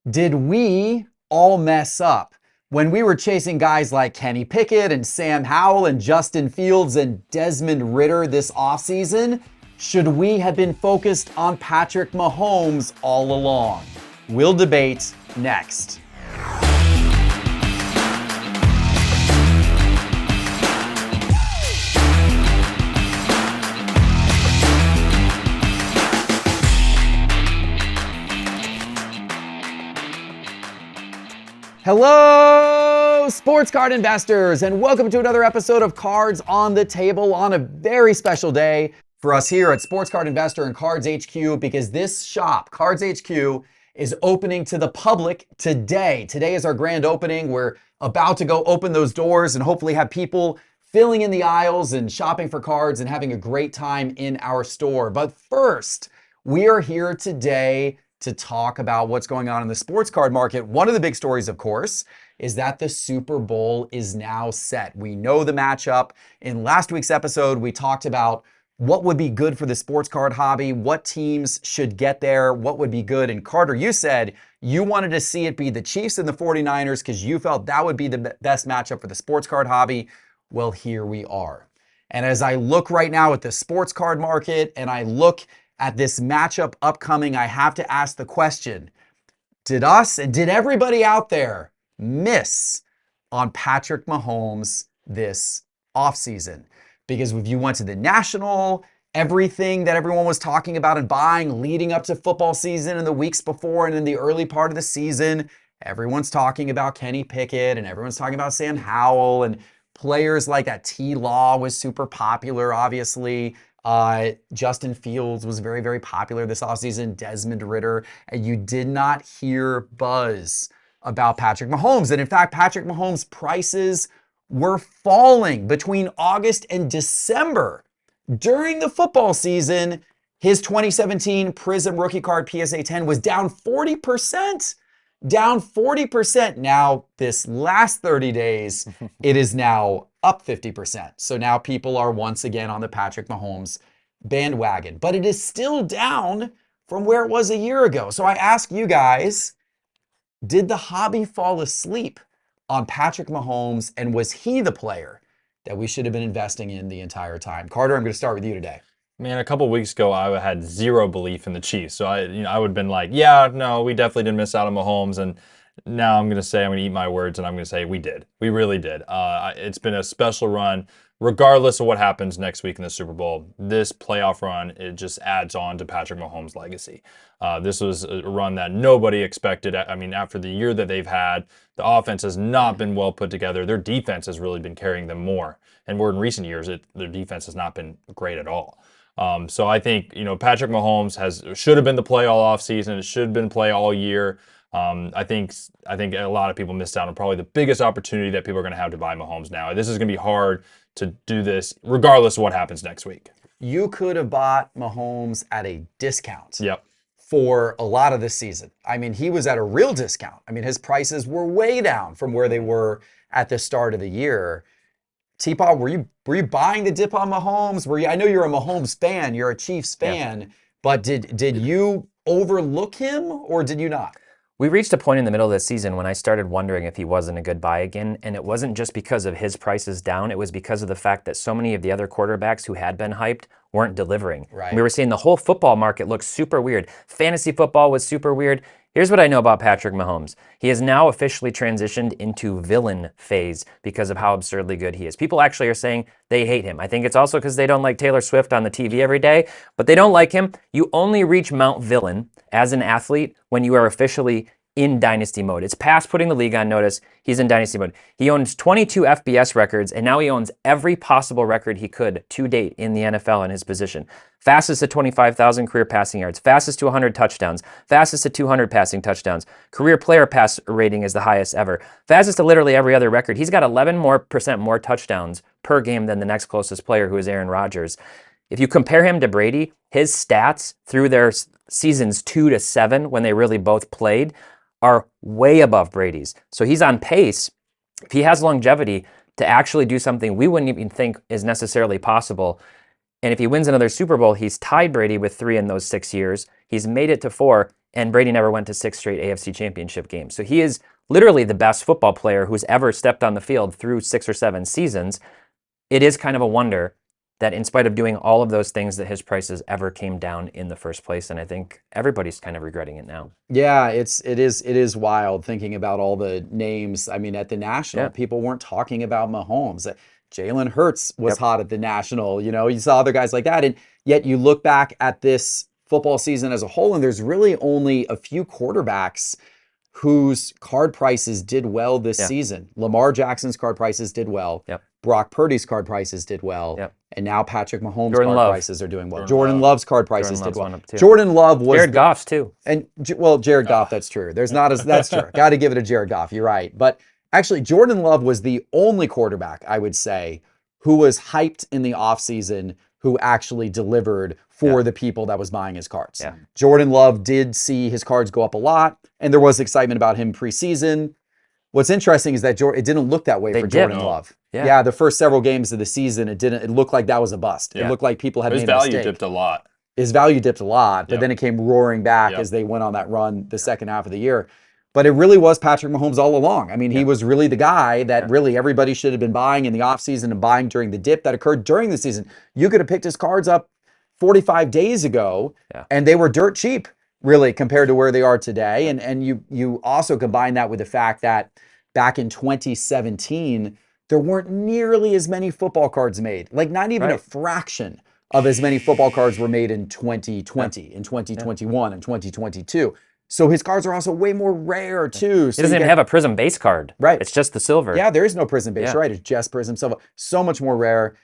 Did we all mess up when we were chasing guys like Kenny Pickett and Sam Howell and Justin Fields and Desmond Ridder this offseason? Should we have been focused on Patrick Mahomes all along? We'll debate next. Hello, sports card investors, and welcome to another episode of Cards on the Table on a very special day for us here at Sports Card Investor and Cards HQ, because this shop, Cards HQ, is opening to the public today. Today is our grand opening. We're about to go open those doors and hopefully have people filling in the aisles and shopping for cards and having a great time in our store. But first, we are here today to talk about what's going on in the sports card market. One of the big stories, of course, is that the Super Bowl is now set. We know the matchup. In last week's episode, we talked about what would be good for the sports card hobby, what teams should get there, what would be good. And Carter, you said you wanted to see it be the Chiefs and the 49ers because you felt that would be the best matchup for the sports card hobby. Well, here we are. And as I look right now at the sports card market and I look at this matchup upcoming, I have to ask the question, did us and did everybody out there miss on Patrick Mahomes this offseason? Because if you went to the National, everything that everyone was talking about and buying leading up to football season and the weeks before and in the early part of the season, everyone's talking about Kenny Pickett and everyone's talking about Sam Howell and players like that. T-Law was super popular, obviously. Justin Fields was very, very popular this offseason, Desmond Ridder, and you did not hear buzz about Patrick Mahomes. And in fact, Patrick Mahomes' prices were falling between August and December. During the football season, his 2017 Prism rookie card PSA 10 was down 40%. Down 40%. Now, this last 30 days, it is now up 50%. So now people are once again on the Patrick Mahomes bandwagon. But it is still down from where it was a year ago. So I ask you guys, did the hobby fall asleep on Patrick Mahomes? And was he the player that we should have been investing in the entire time? Carter, I'm going to start with you today. Man, a couple weeks ago, I had zero belief in the Chiefs. So I would have been like, yeah, no, we definitely didn't miss out on Mahomes. And now I'm going to eat my words, and I'm going to say we did. We really did. It's been a special run. Regardless of what happens next week in the Super Bowl, this playoff run, it just adds on to Patrick Mahomes' legacy. This was a run that nobody expected. I mean, after the year that they've had, the offense has not been well put together. Their defense has really been carrying them more. And more in recent years, their defense has not been great at all. So I think, Patrick Mahomes should have been the play all offseason. It should have been play all year. I think a lot of people missed out on probably the biggest opportunity that people are going to have to buy Mahomes now. This is going to be hard to do this regardless of what happens next week. You could have bought Mahomes at a discount. Yep. For a lot of this season. I mean, he was at a real discount. I mean, his prices were way down from where they were at the start of the year. T-Paw, were you buying the dip on Mahomes? I know you're a Mahomes fan, you're a Chiefs fan, but did you overlook him or did you not? We reached a point in the middle of the season when I started wondering if he wasn't a good buy again, and it wasn't just because of his prices down, it was because of the fact that so many of the other quarterbacks who had been hyped weren't delivering. Right. We were seeing the whole football market look super weird. Fantasy football was super weird. Here's what I know about Patrick Mahomes. He has now officially transitioned into villain phase because of how absurdly good he is. People actually are saying they hate him. I think it's also because they don't like Taylor Swift on the TV every day, but they don't like him. You only reach Mount Villain as an athlete when you are officially in dynasty mode. It's past putting the league on notice. He's in dynasty mode. He owns 22 FBS records, and now he owns every possible record he could to date in the NFL in his position. Fastest to 25,000 career passing yards, fastest to 100 touchdowns, fastest to 200 passing touchdowns. Career player pass rating is the highest ever. Fastest to literally every other record. He's got 11% more touchdowns per game than the next closest player, who is Aaron Rodgers. If you compare him to Brady, his stats through their seasons 2 to 7, when they really both played, are way above Brady's. So he's on pace, if he has longevity, to actually do something we wouldn't even think is necessarily possible. And if he wins another Super Bowl, he's tied Brady with 3 in those 6 years. He's made it to 4, and Brady never went to 6 straight AFC Championship games. So he is literally the best football player who's ever stepped on the field through 6 or 7 seasons. It is kind of a wonder that in spite of doing all of those things that his prices ever came down in the first place. And I think everybody's kind of regretting it now. Yeah, it is wild thinking about all the names. I mean, at the National, people weren't talking about Mahomes. Jalen Hurts was hot at the National. You know, you saw other guys like that. And yet you look back at this football season as a whole, and there's really only a few quarterbacks whose card prices did well this season. Lamar Jackson's card prices did well. Brock Purdy's card prices did well. And now Patrick Mahomes' card prices are doing well. Jordan Love's card prices did well. Jordan Love was Jared Goff's too. And well, Jared Goff, that's true. That's true. Got to give it to Jared Goff. You're right. But actually, Jordan Love was the only quarterback, I would say, who was hyped in the offseason, who actually delivered for the people that was buying his cards. Jordan Love did see his cards go up a lot, and there was excitement about him preseason. What's interesting is that it didn't look that way for Jordan Love. Yeah, the first several games of the season, it looked like that was a bust. It looked like people had made a mistake. His value dipped a lot. His value dipped a lot, but then it came roaring back as they went on that run the second half of the year. But it really was Patrick Mahomes all along. I mean, he was really the guy that really everybody should have been buying in the offseason and buying during the dip that occurred during the season. You could have picked his cards up 45 days ago, and they were dirt cheap, really, compared to where they are today. And you also combine that with the fact that back in 2017, there weren't nearly as many football cards made. Like, not even a fraction of as many football cards were made in 2020, in 2021, and 2022. So his cards are also way more rare, too. So he doesn't even have a Prism base card. Right. It's just the silver. Yeah, there is no Prism base, right? It's just Prism silver. So much more rare.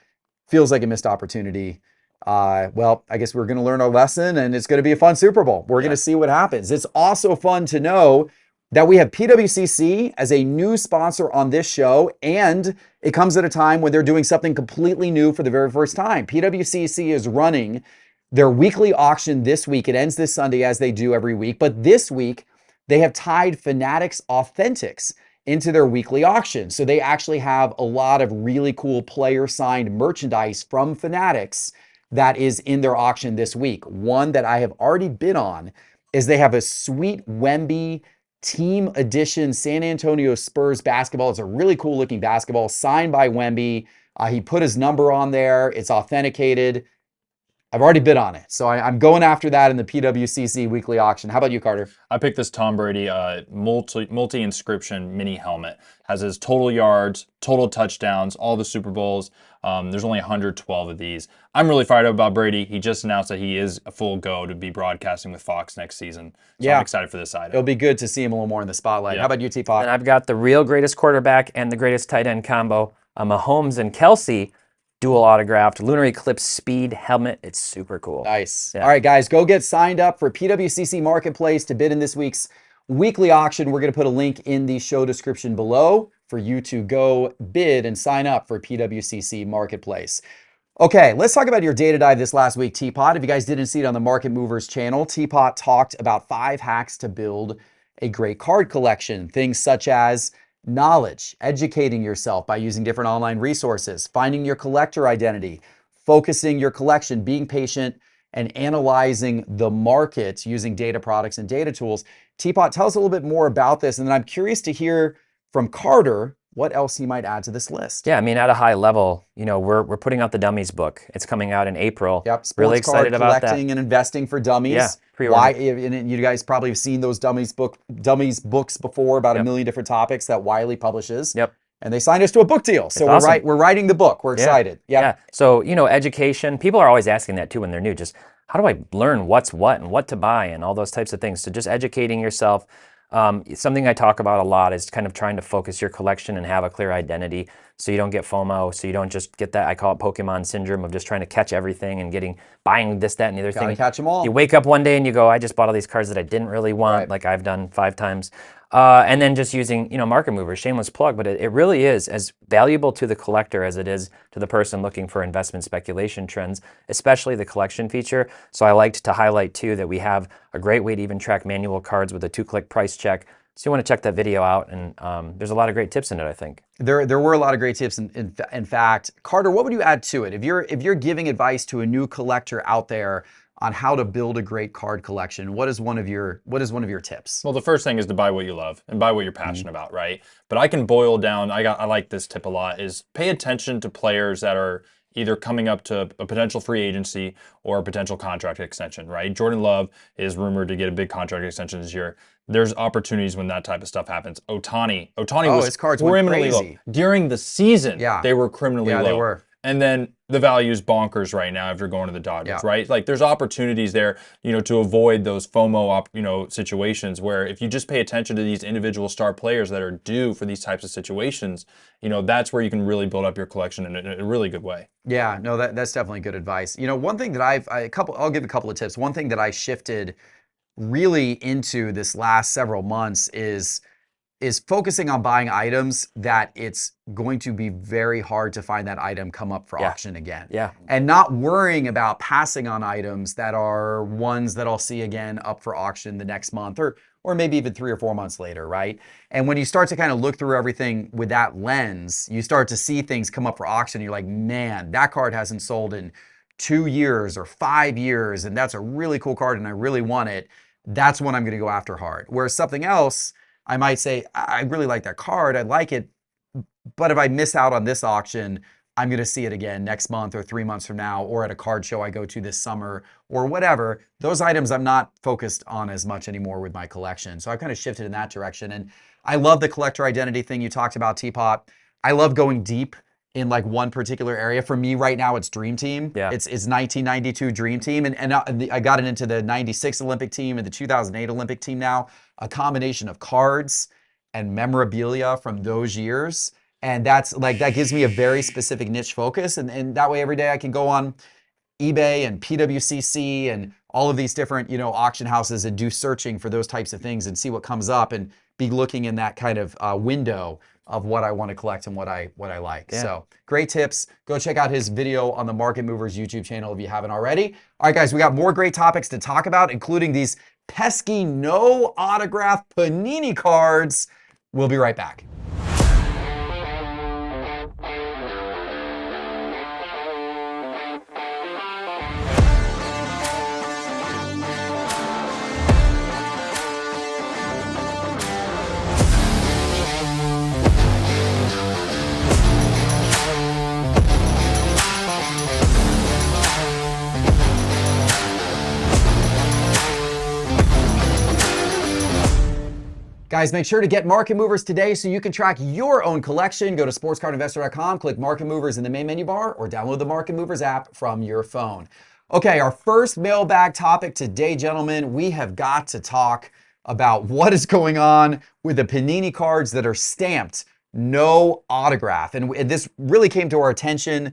Feels like a missed opportunity. Well, I guess we're going to learn our lesson, and it's going to be a fun Super Bowl. We're going to see what happens. It's also fun to know that we have PWCC as a new sponsor on this show, and it comes at a time when they're doing something completely new for the very first time. PWCC is running their weekly auction this week. It ends this Sunday, as they do every week, but this week they have tied Fanatics Authentics into their weekly auction. So they actually have a lot of really cool player-signed merchandise from Fanatics that is in their auction this week. One that I have already bid on is they have a sweet Wemby Team Edition San Antonio Spurs basketball. It's a really cool looking basketball signed by Wemby. He put his number on there. It's authenticated. I've already bid on it. So I'm going after that in the PWCC weekly auction. How about you, Carter? I picked this Tom Brady multi-inscription mini helmet. Has his total yards, total touchdowns, all the Super Bowls. There's only 112 of these. I'm really fired up about Brady. He just announced that he is a full go to be broadcasting with Fox next season. So I'm excited for this item. It'll be good to see him a little more in the spotlight. How about you, Teapot? And I've got the real greatest quarterback and the greatest tight end combo, a Mahomes and Kelsey dual autographed Lunar Eclipse Speed helmet. It's super cool. Nice. All right, guys, go get signed up for PWCC Marketplace to bid in this week's weekly auction. We're going to put a link in the show description below for you to go bid and sign up for PWCC Marketplace. Okay, let's talk about your data dive this last week, Teapot. If you guys didn't see it on the Market Movers channel, Teapot talked about 5 hacks to build a great card collection. Things such as knowledge, educating yourself by using different online resources, finding your collector identity, focusing your collection, being patient, and analyzing the market using data products and data tools. Teapot, tell us a little bit more about this, and then I'm curious to hear from Carter what else he might add to this list. Yeah, I mean, at a high level, you know, we're putting out the Dummies book. It's coming out in April. Yep, sports really excited card about that. Collecting and investing for dummies. Yeah, pre-order. Why? And you guys probably have seen those dummies books before about a million different topics that Wiley publishes. Yep. And they signed us to a book deal. So we're writing the book. We're excited. Yeah. So, you know, education, people are always asking that too when they're new. Just how do I learn what's what and what to buy and all those types of things. So just educating yourself. Something I talk about a lot is kind of trying to focus your collection and have a clear identity so you don't get FOMO, so you don't just get that, I call it Pokemon syndrome of just trying to catch everything and buying this, that, and the other thing. Gotta catch them all. You wake up one day and you go, I just bought all these cards that I didn't really want, like I've done 5 times. And then just using, you know, Market Movers, shameless plug, but it really is as valuable to the collector as it is to the person looking for investment speculation trends, especially the collection feature. So I liked to highlight too that we have a great way to even track manual cards with a 2-click price check. So you want to check that video out, and there's a lot of great tips in it, I think. There were a lot of great tips. In fact, Carter, what would you add to it? If you're giving advice to a new collector out there, on how to build a great card collection, what is one of your tips? Well, the first thing is to buy what you love and buy what you're passionate about, right? But I can boil down, I like this tip a lot, is pay attention to players that are either coming up to a potential free agency or a potential contract extension, right? Jordan Love is rumored to get a big contract extension this year. There's opportunities when that type of stuff happens. Ohtani was his cards went criminally low. crazy. During the season, Yeah. they were criminally low. Yeah, they were. And then the value is bonkers right now if you're going to the Dodgers, right? Like there's opportunities there, to avoid those FOMO, situations where if you just pay attention to these individual star players that are due for these types of situations, that's where you can really build up your collection in a really good way. Yeah, no, that's definitely good advice. One thing that I'll give a couple of tips. One thing that I shifted really into this last several months is focusing on buying items that it's going to be very hard to find that item come up for auction again. Yeah. And not worrying about passing on items that are ones that I'll see again up for auction the next month or maybe even 3 or 4 months later, right? And when you start to kind of look through everything with that lens, you start to see things come up for auction. You're like, man, that card hasn't sold in 2 years or 5 years, and that's a really cool card and I really want it. That's when I'm going to go after hard. Whereas something else, I might say, I really like that card, I like it, but if I miss out on this auction, I'm going to see it again next month or 3 months from now, or at a card show I go to this summer or whatever. Those items I'm not focused on as much anymore with my collection. So I've kind of shifted in that direction. And I love the collector identity thing you talked about, Teapot. I love going deep in like one particular area. For me right now, it's Dream Team. Yeah. It's 1992 Dream Team. And I got it into the 96 Olympic team and the 2008 Olympic team now. A combination of cards and memorabilia from those years. And that gives me a very specific niche focus. And that way every day I can go on eBay and PWCC and all of these different, auction houses and do searching for those types of things and see what comes up and be looking in that kind of window of what I want to collect and what I like. Yeah. So great tips. Go check out his video on the Market Movers YouTube channel if you haven't already. All right, guys, we got more great topics to talk about, including these pesky no autograph Panini cards. We'll be right back. Guys, make sure to get Market Movers today so you can track your own collection. Go to sportscardinvestor.com, click Market Movers in the main menu bar, or download the Market Movers app from your phone. Okay, our first mailbag topic today, gentlemen, we have got to talk about what is going on with the Panini cards that are stamped no autograph. And this really came to our attention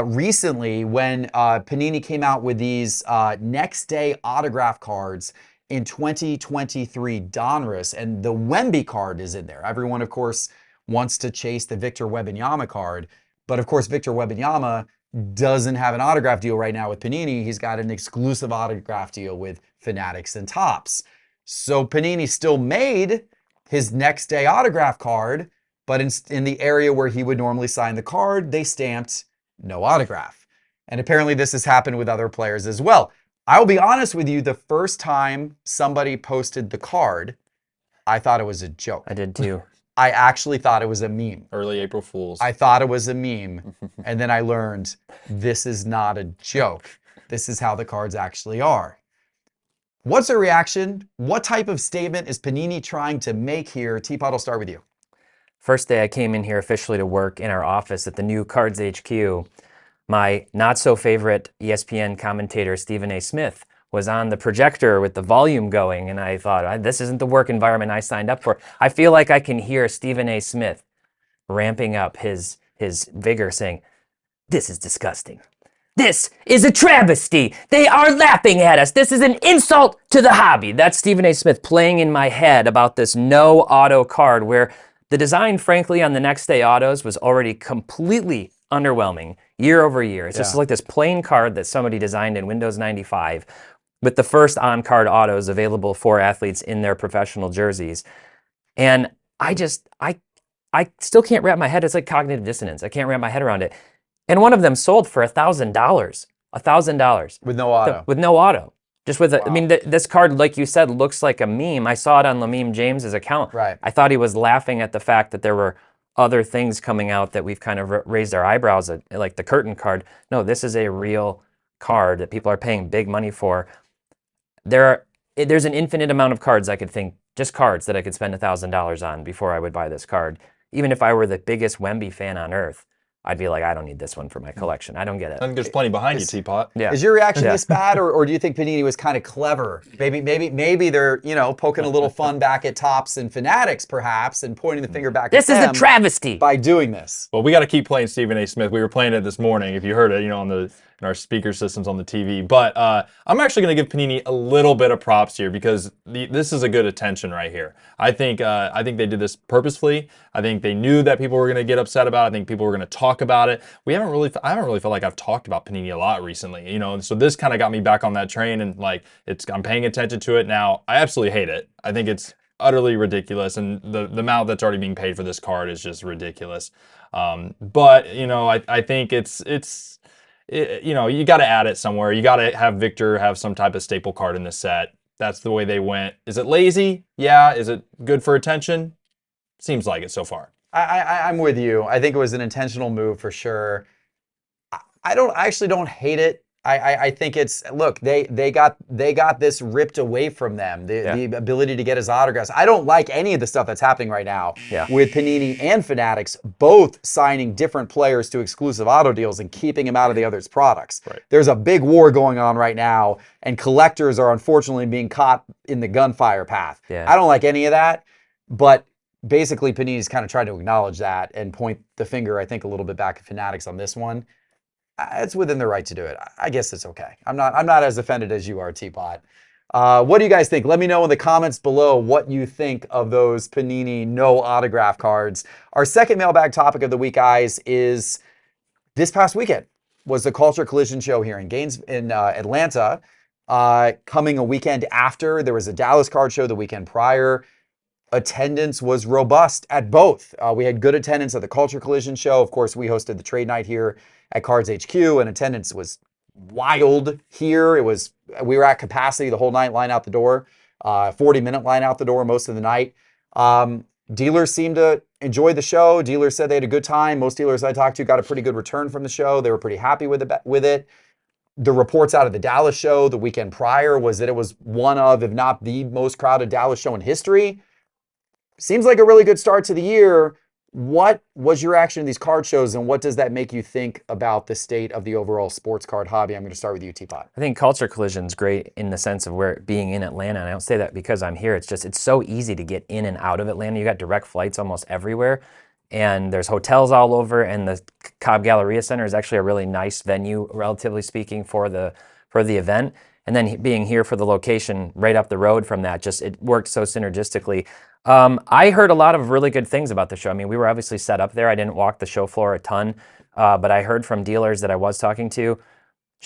recently when Panini came out with these next day autograph cards in 2023 Donruss, and the Wemby card is in there. Everyone, of course, wants to chase the Victor Wembanyama card, but of course, Victor Wembanyama doesn't have an autograph deal right now with Panini. He's got an exclusive autograph deal with Fanatics and Topps. So Panini still made his next day autograph card, but in the area where he would normally sign the card, they stamped no autograph. And apparently this has happened with other players as well. I will be honest with you, the first time somebody posted the card, I thought it was a joke. I did too. I actually thought it was a meme. Early April Fools. I thought it was a meme. And then I learned this is not a joke. This is how the cards actually are. What's the reaction? What type of statement is Panini trying to make here? Teapot, I'll start with you. First day I came in here officially to work in our office at the new Cards HQ, my not-so-favorite ESPN commentator, Stephen A. Smith, was on the projector with the volume going, and I thought, this isn't the work environment I signed up for. I feel like I can hear Stephen A. Smith ramping up his vigor, saying, "This is disgusting. This is a travesty. They are laughing at us. This is an insult to the hobby." That's Stephen A. Smith playing in my head about this no auto card, where the design, frankly, on the next day autos was already completely underwhelming year over year. It's just like this plain card that somebody designed in Windows 95 with the first on-card autos available for athletes in their professional jerseys. And I still can't wrap my head. It's like cognitive dissonance. I can't wrap my head around it. And one of them sold for $1,000. $1,000 With no auto. with no auto. Just with I mean, this card, like you said, looks like a meme. I saw it on Lameme James's account. Right. I thought he was laughing at the fact that there were other things coming out that we've kind of raised our eyebrows at, like the curtain card. No, this is a real card that people are paying big money for. There's an infinite amount of cards I could think, just cards that I could spend $1,000 on before I would buy this card. Even if I were the biggest Wemby fan on earth, I'd be like, I don't need this one for my collection. I don't get it. I think there's plenty behind you, Teapot. Yeah. Is your reaction this bad, or do you think Panini was kind of clever? Maybe they're poking a little fun back at Topps and Fanatics perhaps, and pointing the finger back. This at is them a travesty by doing this. Well, we got to keep playing Stephen A. Smith. We were playing it this morning, if you heard it, in our speaker systems on the TV. But I'm actually going to give Panini a little bit of props here because this is a good attention right here. I think they did this purposefully. I think they knew that people were going to get upset about it. I think people were going to talk about it. I haven't really felt like I've talked about Panini a lot recently, so this kind of got me back on that train, and I'm paying attention to it now. I absolutely hate it. I think it's utterly ridiculous, and the amount that's already being paid for this card is just ridiculous. But I think you got to add it somewhere. You got to have Victor have some type of staple card in the set. That's the way they went. Is it lazy? Yeah. Is it good for attention? Seems like it so far. I'm with you. I think it was an intentional move for sure. I actually don't hate it. I think it's, look, they got this ripped away from them, the ability to get his autographs. I don't like any of the stuff that's happening right now with Panini and Fanatics both signing different players to exclusive auto deals and keeping them out of the other's products. Right. There's a big war going on right now, and collectors are unfortunately being caught in the gunfire path. Yeah. I don't like any of that, but basically Panini's kind of tried to acknowledge that and point the finger, I think, a little bit back at Fanatics on this one. It's within their right to do it. I guess it's okay. I'm not as offended as you are, Teapot. What do you guys think? Let me know in the comments below what you think of those Panini no autograph cards. Our second mailbag topic of the week, guys, is this past weekend was the Culture Collision show here in Atlanta. Coming a weekend after, there was a Dallas card show the weekend prior. Attendance was robust at both. We had good attendance at the Culture Collision show. Of course, we hosted the trade night here at Cards HQ, and attendance was wild here. We were at capacity the whole night, line out the door, 40-minute line out the door most of the night. Dealers seemed to enjoy the show. Dealers said they had a good time. Most dealers I talked to got a pretty good return from the show. They were pretty happy with it. The reports out of the Dallas show the weekend prior was that it was one of, if not the most crowded Dallas show in history. Seems like a really good start to the year. What was your reaction to these card shows, and what does that make you think about the state of the overall sports card hobby? I'm going to start with you, Teapot. I think Culture Collision's great in the sense of where being in Atlanta, and I don't say that because I'm here. It's so easy to get in and out of Atlanta. You got direct flights almost everywhere, and there's hotels all over, and the Cobb Galleria Center is actually a really nice venue, relatively speaking, for the event. And then being here for the location right up the road from that, it worked so synergistically. I heard a lot of really good things about the show. I mean, we were obviously set up there. I didn't walk the show floor a ton, but I heard from dealers that I was talking to.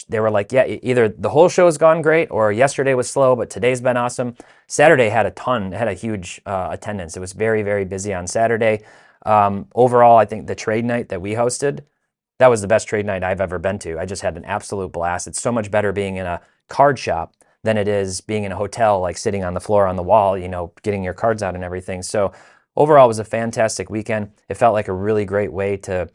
They were like, yeah, either the whole show has gone great or yesterday was slow, but today's been awesome. Saturday had a huge attendance. It was very, very busy on Saturday. Overall, I think the trade night that we hosted, that was the best trade night I've ever been to. I just had an absolute blast. It's so much better being in a card shop than it is being in a hotel, like sitting on the floor on the wall, getting your cards out and everything. So overall, it was a fantastic weekend. It felt like a really great way to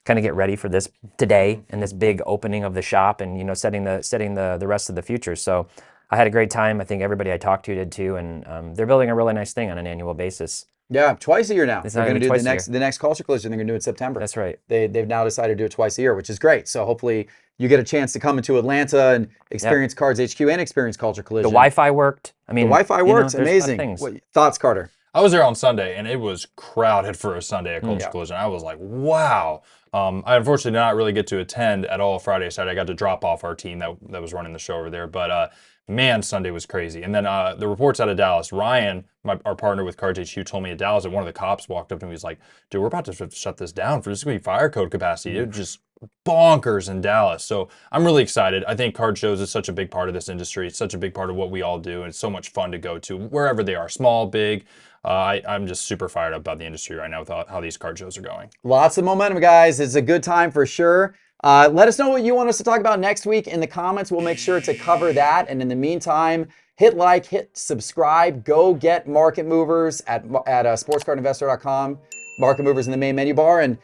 kind of get ready for this today and this big opening of the shop and, setting the rest of the future. So I had a great time. I think everybody I talked to did too. And they're building a really nice thing on an annual basis. Yeah, twice a year now. It's They're not going to even do twice a the next Culture Collision. They're going to do it in September. That's right. They've now decided to do it twice a year, which is great. So hopefully you get a chance to come into Atlanta and experience Cards HQ and experience Culture Collision. The Wi-Fi worked. I mean, the Wi-Fi works. there's Amazing. What thoughts, Carter? I was there on Sunday, and it was crowded for a Sunday at Culture Collision. I was like, wow. I unfortunately did not really get to attend at all Friday, Saturday. I got to drop off our team that was running the show over there. But man, Sunday was crazy. And then the reports out of Dallas, Ryan, our partner with Cards HQ, told me at Dallas that one of the cops walked up to me and was like, dude, we're about to shut this down. This is going to be fire code capacity. It was just bonkers in Dallas. So I'm really excited. I think card shows is such a big part of this industry. It's such a big part of what we all do. And it's so much fun to go to wherever they are, small, big. I'm just super fired up about the industry right now with how these card shows are going. Lots of momentum, guys. It's a good time for sure. Let us know what you want us to talk about next week in the comments. We'll make sure to cover that. And in the meantime, hit like, hit subscribe, go get Market Movers at sportscardinvestor.com. Market Movers in the main menu bar. And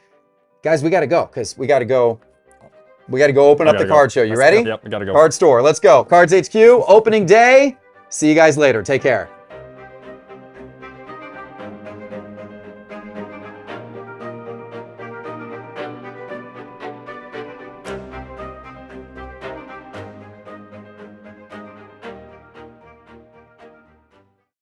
guys, we got to go because we got to go. We got to go open up the card show. You ready? Yep, we got to go. Card store. Let's go. Cards HQ, opening day. See you guys later. Take care.